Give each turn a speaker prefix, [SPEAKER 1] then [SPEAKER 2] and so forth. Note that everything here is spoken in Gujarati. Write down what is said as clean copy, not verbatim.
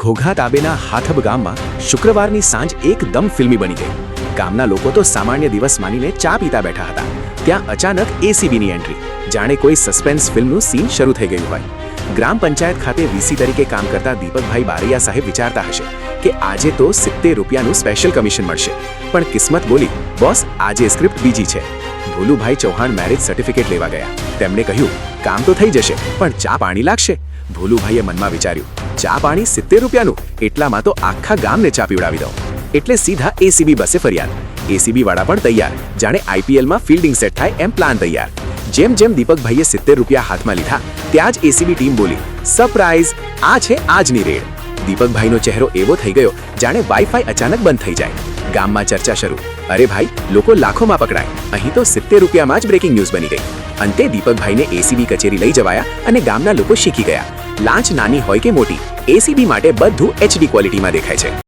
[SPEAKER 1] ઘોઘા તાબેના હાથબ ગામમાં શુક્રવારની સાંજ એકદમ ફિલ્મી બની ગઈ. ગામના લોકો તો સામાન્ય દિવસ માનીને ચા પીતા બેઠા હતા. ત્યાં અચાનક એસીબીની એન્ટ્રી. જાણે કોઈ સસ્પેન્સ ફિલ્મનું સીન શરૂ થઈ ગયું હોય. ગ્રામ પંચાયત ખાતે વીસી તરીકે કામ કરતા દીપકભાઈ બારૈયા સાહેબ વિચારતા હશે કે આજે તો 70 રૂપિયાનું સ્પેશિયલ કમિશન મળશે. પણ કિસ્મત બોલી, બોસ આજે સ્ક્રિપ્ટ બીજી છે. ભોલુભાઈ ચૌહાણ મેરેજ સર્ટિફિકેટ લેવા ગયા. તેમણે કહ્યું, કામ તો થઈ જશે પણ ચા પાણી લાગશે. ભોલુભાઈએ મનમાં વિચાર્યું, ચા પાણી 70 રૂપિયાનું, એટલામાં તો આખા ગામને ચા પીવડાવી દઉં. એટલે સીધા એસીબી બસે ફરિયાદ. એસીબી વાળા પણ તૈયાર, જાણે આઈપીએલમાં ફિલ્ડિંગ સેટ થાય એમ પ્લાન તૈયાર. જેમ જેમ દીપકભાઈએ 70 રૂપિયા હાથમાં લીધા ત્યાં જ એસીબી ટીમ બોલી, સરપ્રાઈઝ, આ છે આજની રેડ. દીપકભાઈનો ચહેરો એવો થઈ ગયો જાણે વાઈફાઈ અચાનક બંધ થઈ જાય. ગામમાં ચર્ચા શરૂ. અરે ભાઈ, લોકો લાખોમાં પકડાય, અહીં તો 70 રૂપિયામાં જ બ્રેકિંગ ન્યૂઝ બની ગઈ. અંતે દીપકભાઈને એસીબી કચેરી લઈ જવાયા અને ગામના લોકો શીખી ગયા. લાંચ નાની હોય કે મોટી, એસીબી માટે બધું HD ક્વોલિટીમાં દેખાય છે.